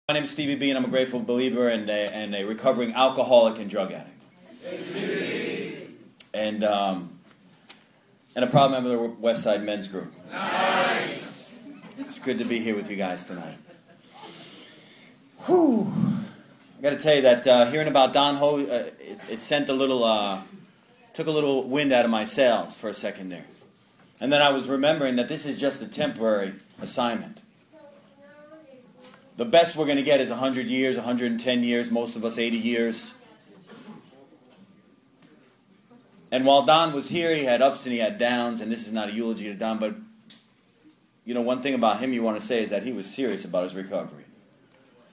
My name is Stevie B, and I'm a grateful believer and a recovering alcoholic and drug addict. And a proud member of the West Side Men's Group. Nice. It's good to be here with you guys tonight. Whew. I got to tell you that hearing about Don Ho, it sent took a little wind out of my sails for a second there. And then I was remembering that this is just a temporary assignment. The best we're going to get is 100 years, 110 years, most of us 80 years. And while Don was here, he had ups and he had downs, and this is not a eulogy to Don, but you know, one thing about him you want to say is that he was serious about his recovery.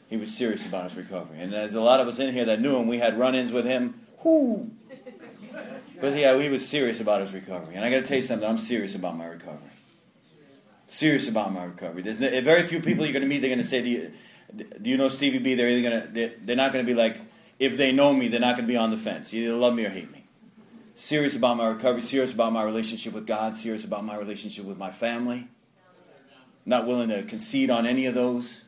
He was serious about his recovery. And there's a lot of us in here that knew him. We had run-ins with him. Whoo! Because he was serious about his recovery. And I got to tell you something, I'm serious about my recovery. Serious about my recovery. There's very few people you're going to meet. They're going to say, "Do you know Stevie B?" They're not going to be like, if they know me, they're not going to be on the fence. You either love me or hate me. Serious about my recovery. Serious about my relationship with God. Serious about my relationship with my family. Not willing to concede on any of those.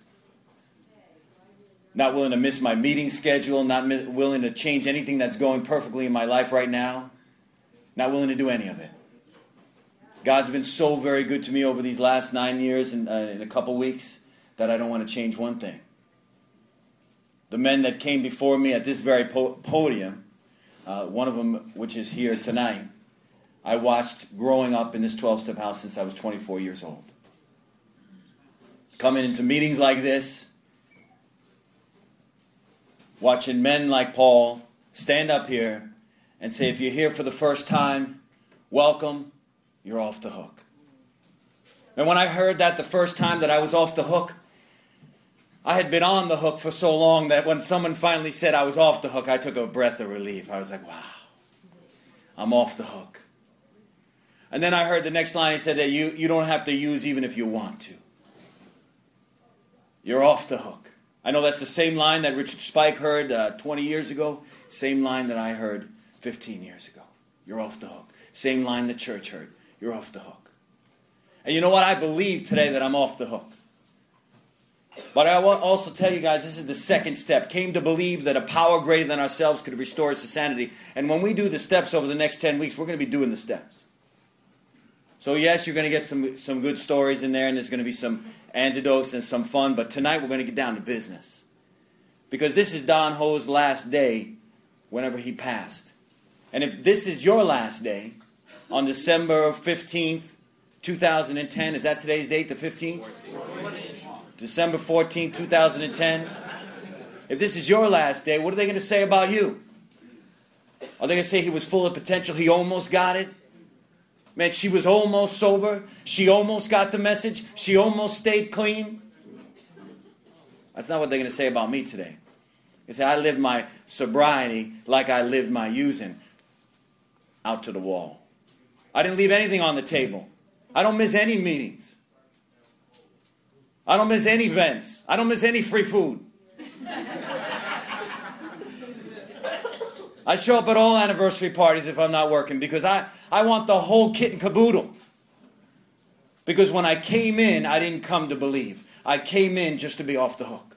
Not willing to miss my meeting schedule. Not willing to change anything that's going perfectly in my life right now. Not willing to do any of it. God's been so very good to me over these last 9 years and in a couple weeks that I don't want to change one thing. The men that came before me at this very podium, one of them which is here tonight, I watched growing up in this 12-step house since I was 24 years old. Coming into meetings like this, watching men like Paul stand up here and say, if you're here for the first time, welcome. You're off the hook. And when I heard that the first time that I was off the hook, I had been on the hook for so long that when someone finally said I was off the hook, I took a breath of relief. I was like, wow, I'm off the hook. And then I heard the next line, he said that you don't have to use even if you want to. You're off the hook. I know that's the same line that Richard Spike heard 20 years ago, same line that I heard 15 years ago. You're off the hook. Same line the church heard. You're off the hook. And you know what? I believe today that I'm off the hook. But I will also tell you guys, this is the second step. Came to believe that a power greater than ourselves could restore us to sanity. And when we do the steps over the next 10 weeks, we're going to be doing the steps. So yes, you're going to get some good stories in there, and there's going to be some antidotes and some fun. But tonight we're going to get down to business. Because this is Don Ho's last day whenever he passed. And if this is your last day, on December 15th, 2010, is that today's date, the 15th? 14. December 14th, 2010. If this is your last day, what are they going to say about you? Are they going to say he was full of potential, he almost got it? Man, she was almost sober, she almost got the message, she almost stayed clean? That's not what they're going to say about me today. They say I lived my sobriety like I lived my using. Out to the wall. I didn't leave anything on the table. I don't miss any meetings. I don't miss any events. I don't miss any free food. I show up at all anniversary parties if I'm not working because I want the whole kit and caboodle. Because when I came in, I didn't come to believe. I came in just to be off the hook.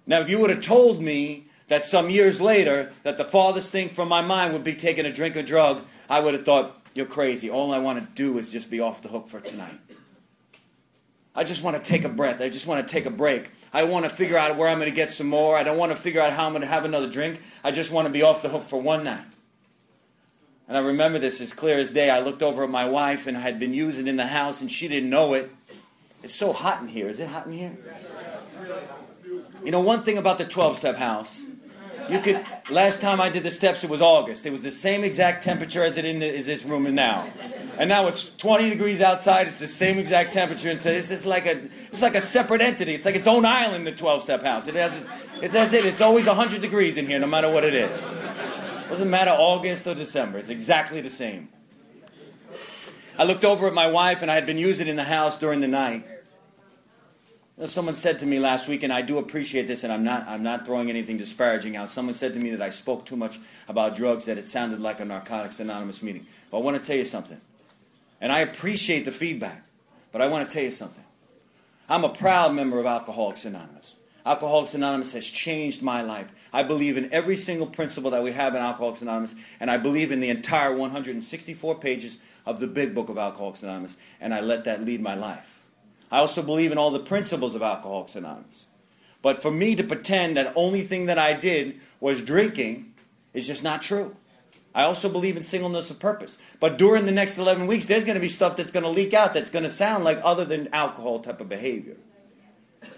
Now, if you would have told me that some years later, that the farthest thing from my mind would be taking a drink or drug, I would have thought, you're crazy. All I want to do is just be off the hook for tonight. I just want to take a breath. I just want to take a break. I want to figure out where I'm going to get some more. I don't want to figure out how I'm going to have another drink. I just want to be off the hook for one night. And I remember this as clear as day. I looked over at my wife, and I had been using in the house, and she didn't know it. It's so hot in here. Is it hot in here? You know, one thing about the 12-step house, last time I did the steps, it was August. It was the same exact temperature as is this room now. And now it's 20 degrees outside. It's the same exact temperature. And so it's like a separate entity. It's like its own island, the 12-step house. It's always 100 degrees in here, no matter what it is. It doesn't matter August or December. It's exactly the same. I looked over at my wife, and I had been using it in the house during the night. Someone said to me last week, and I do appreciate this, and I'm not throwing anything disparaging out. Someone said to me that I spoke too much about drugs, that it sounded like a Narcotics Anonymous meeting. But I want to tell you something. And I appreciate the feedback, but I want to tell you something. I'm a proud member of Alcoholics Anonymous. Alcoholics Anonymous has changed my life. I believe in every single principle that we have in Alcoholics Anonymous, and I believe in the entire 164 pages of the big book of Alcoholics Anonymous, and I let that lead my life. I also believe in all the principles of Alcoholics Anonymous. But for me to pretend that only thing that I did was drinking is just not true. I also believe in singleness of purpose. But during the next 11 weeks, there's going to be stuff that's going to leak out that's going to sound like other than alcohol type of behavior.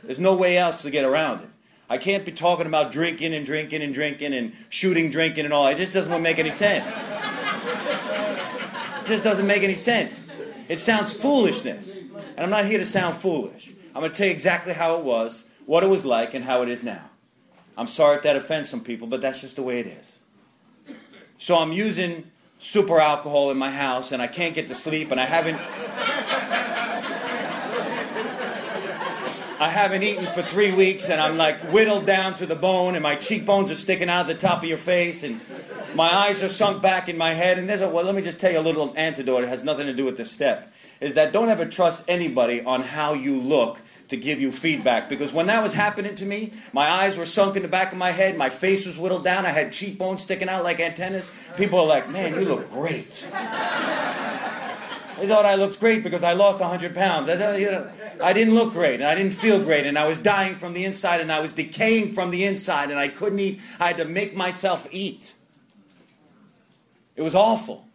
There's no way else to get around it. I can't be talking about drinking and drinking and drinking and shooting drinking and all. It just doesn't make any sense. It just doesn't make any sense. It sounds foolishness. And I'm not here to sound foolish. I'm going to tell you exactly how it was, what it was like, and how it is now. I'm sorry if that offends some people, but that's just the way it is. So I'm using super alcohol in my house, and I can't get to sleep, and I haven't eaten for 3 weeks, and I'm like whittled down to the bone, and my cheekbones are sticking out of the top of your face, and my eyes are sunk back in my head. And let me just tell you a little antidote. It has nothing to do with this step. Is that don't ever trust anybody on how you look to give you feedback. Because when that was happening to me, my eyes were sunk in the back of my head, my face was whittled down, I had cheekbones sticking out like antennas. People are like, man, you look great. They thought I looked great because I lost 100 pounds. I didn't look great, and I didn't feel great, and I was dying from the inside, and I was decaying from the inside, and I couldn't eat. I had to make myself eat. It was awful.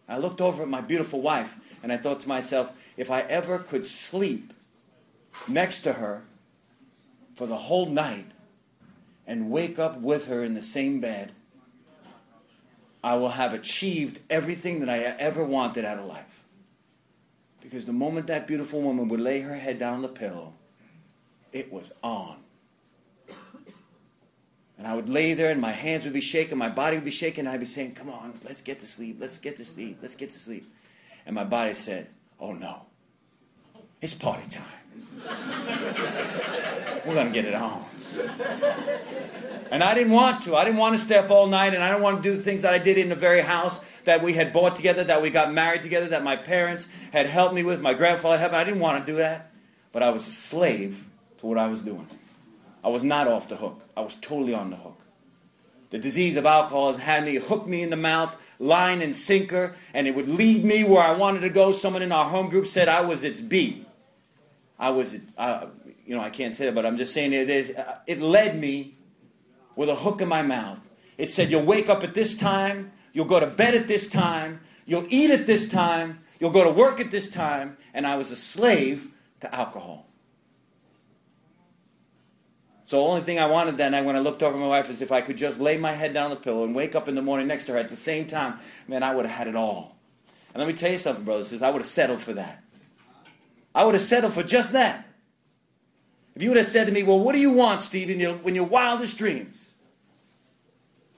I looked over at my beautiful wife, and I thought to myself, if I ever could sleep next to her for the whole night and wake up with her in the same bed, I will have achieved everything that I ever wanted out of life. Because the moment that beautiful woman would lay her head down on the pillow, it was on. And I would lay there and my hands would be shaking, my body would be shaking, and I'd be saying, come on, let's get to sleep, let's get to sleep, let's get to sleep. And my body said, oh no, it's party time. We're going to get it on. And I didn't want to. I didn't want to stay up all night, and I didn't want to do the things that I did in the very house that we had bought together, that we got married together, that my parents had helped me with, my grandfather helped me. I didn't want to do that, but I was a slave to what I was doing. I was not off the hook. I was totally on the hook. The disease of alcohol has had me, hook me in the mouth, line and sinker, and it would lead me where I wanted to go. Someone in our home group said I was its bee. I can't say that, but I'm just saying it led me with a hook in my mouth. It said, you'll wake up at this time, you'll go to bed at this time, you'll eat at this time, you'll go to work at this time, and I was a slave to alcohol. So the only thing I wanted that night when I looked over my wife is if I could just lay my head down on the pillow and wake up in the morning next to her at the same time, man, I would have had it all. And let me tell you something, brothers and sisters, I would have settled for that. I would have settled for just that. If you would have said to me, well, what do you want, Steve, in your wildest dreams?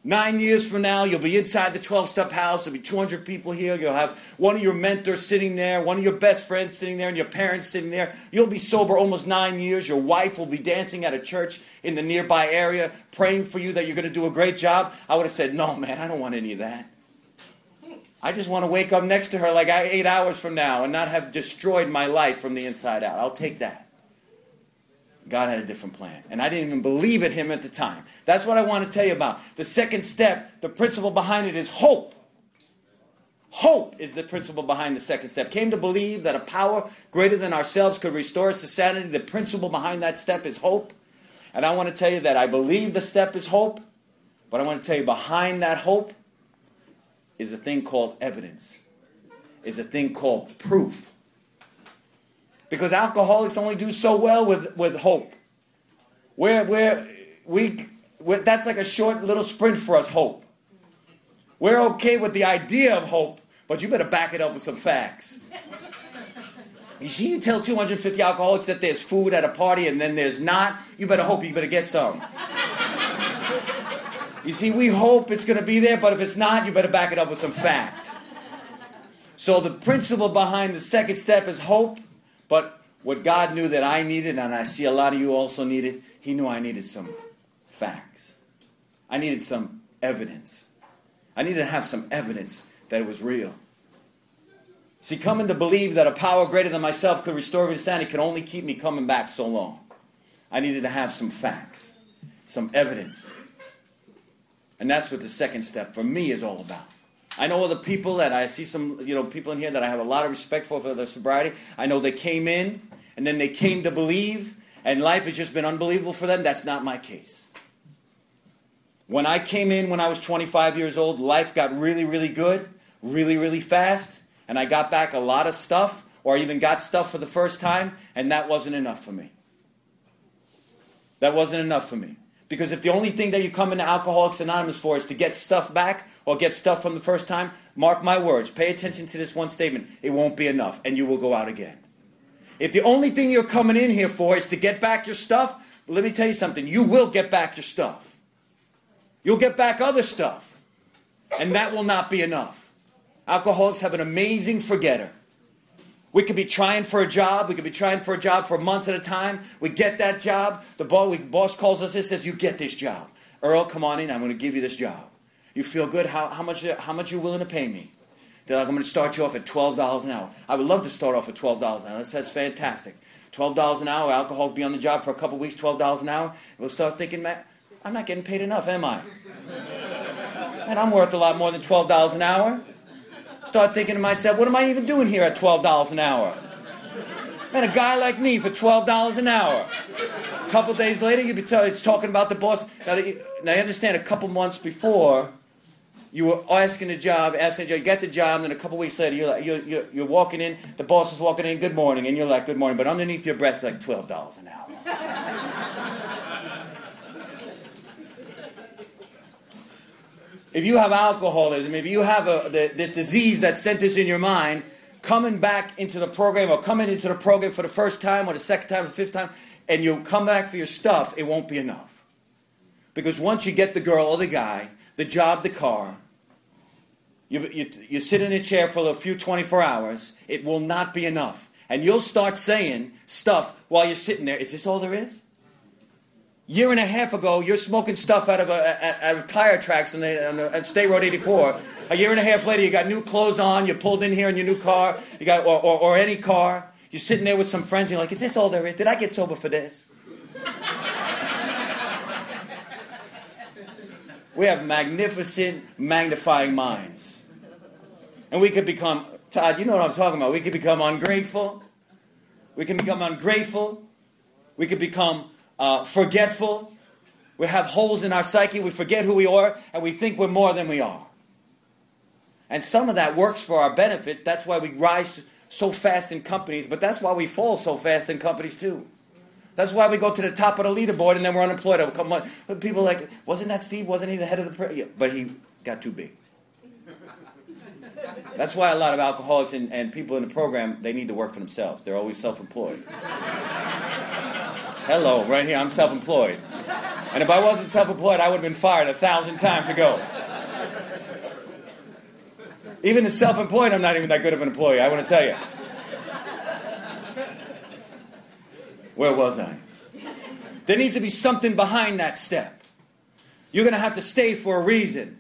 9 years from now, you'll be inside the 12-step house. There'll be 200 people here. You'll have one of your mentors sitting there, one of your best friends sitting there, and your parents sitting there. You'll be sober almost 9 years. Your wife will be dancing at a church in the nearby area, praying for you that you're going to do a great job. I would have said, no, man, I don't want any of that. I just want to wake up next to her like 8 hours from now and not have destroyed my life from the inside out. I'll take that. God had a different plan. And I didn't even believe in him at the time. That's what I want to tell you about. The second step, the principle behind it is hope. Hope is the principle behind the second step. Came to believe that a power greater than ourselves could restore us to sanity. The principle behind that step is hope. And I want to tell you that I believe the step is hope. But I want to tell you behind that hope is a thing called evidence. Is a thing called proof. Because alcoholics only do so well with hope. That's like a short little sprint for us, hope. We're okay with the idea of hope, but you better back it up with some facts. You see, you tell 250 alcoholics that there's food at a party and then there's not, you better hope you better get some. You see, we hope it's going to be there, but if it's not, you better back it up with some fact. So the principle behind the second step is hope. But what God knew that I needed, and I see a lot of you also needed, he knew I needed some facts. I needed some evidence. I needed to have some evidence that it was real. See, coming to believe that a power greater than myself could restore me to sanity could only keep me coming back so long. I needed to have some facts, some evidence. And that's what the second step for me is all about. I know other people that I see some, people in here that I have a lot of respect for their sobriety. I know they came in and then they came to believe and life has just been unbelievable for them. That's not my case. When I came in when I was 25 years old, life got really, really good, really, really fast. And I got back a lot of stuff, or I even got stuff for the first time, and that wasn't enough for me. That wasn't enough for me. Because if the only thing that you come into Alcoholics Anonymous for is to get stuff back or get stuff from the first time, mark my words, pay attention to this one statement. It won't be enough, and you will go out again. If the only thing you're coming in here for is to get back your stuff, let me tell you something. You will get back your stuff. You'll get back other stuff, and that will not be enough. Alcoholics have an amazing forgetter. We could be trying for a job. We could be trying for a job for months at a time. We get that job. The boss calls us and says, you get this job. Earl, come on in. I'm going to give you this job. You feel good? How much you willing to pay me? They're like, I'm going to start you off at $12 an hour. I would love to start off at $12 an hour. That's fantastic. $12 an hour, alcoholic be on the job for a couple of weeks, $12 an hour. We'll start thinking, man, I'm not getting paid enough, am I? Man, I'm worth a lot more than $12 an hour. Start thinking to myself, what am I even doing here at $12 an hour? Man, a guy like me for $12 an hour. A couple days later, you'd be it's talking about the boss. Now, I understand a couple months before, you were asking the job, you get the job, and then a couple weeks later, you're walking in, the boss is walking in, good morning, and you're like, good morning, but underneath your breath, it's like $12 an hour. If you have alcoholism, if you have this disease that sent this in your mind, coming back into the program or coming into the program for the first time or the second time or fifth time, and you come back for your stuff, it won't be enough. Because once you get the girl or the guy, the job, the car, you sit in a chair for a few 24 hours, it will not be enough. And you'll start saying stuff while you're sitting there. Is this all there is? Year and a half ago, you're smoking stuff out of tire tracks on State Road 84. A year and a half later, you got new clothes on. You pulled in here in your new car, you got or any car. You're sitting there with some friends. You're like, "Is this all there is? Did I get sober for this?" We have magnificent, magnifying minds, and we could become Todd. You know what I'm talking about. We could become ungrateful. We can become ungrateful. We could become forgetful. We have holes in our psyche. We forget who we are, and we think we're more than we are. And some of that works for our benefit. That's why we rise so fast in companies, but that's why we fall so fast in companies too. That's why we go to the top of the leaderboard and then we're unemployed. People are like, wasn't that Steve? Wasn't he the head of the... Yeah, but he got too big. That's why a lot of alcoholics and people in the program, they need to work for themselves. They're always self-employed. Hello, right here, I'm self-employed. And if I wasn't self-employed, I would have been fired 1,000 times ago. Even as self-employed, I'm not even that good of an employee, I want to tell you. Where was I? There needs to be something behind that step. You're going to have to stay for a reason.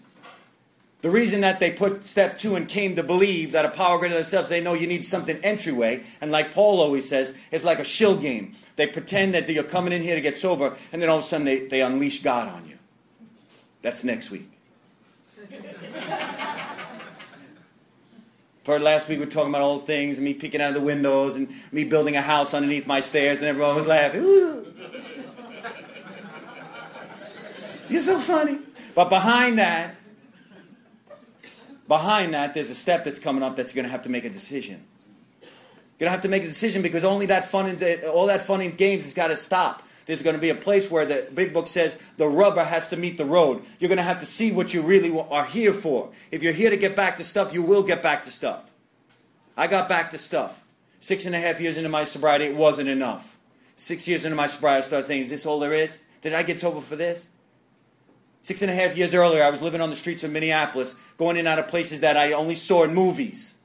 The reason that they put step 2 and came to believe that a power greater than themselves, they know you need something entryway. And like Paul always says, it's like a shill game. They pretend that you're coming in here to get sober, and then all of a sudden they unleash God on you. That's next week. For last week we were talking about all things, and me peeking out of the windows, and me building a house underneath my stairs, and everyone was laughing. Ooh. You're so funny. But behind that, there's a step that's coming up that you're going to have to make a decision. You're going to have to make a decision because only that fun and all that fun and games has got to stop. There's going to be a place where the big book says the rubber has to meet the road. You're going to have to see what you really are here for. If you're here to get back to stuff, you will get back to stuff. I got back to stuff. 6.5 years into my sobriety, it wasn't enough. 6 years into my sobriety, I started saying, is this all there is? Did I get sober for this? 6.5 years earlier, I was living on the streets of Minneapolis, going in and out of places that I only saw in movies.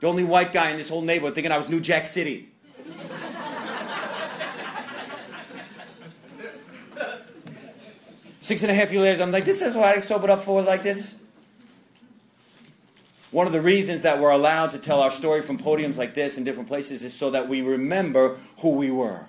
The only white guy in this whole neighborhood thinking I was New Jack City. Six and a half years later, I'm like, this is what I sobered up for like this. One of the reasons that we're allowed to tell our story from podiums like this in different places is so that we remember who we were.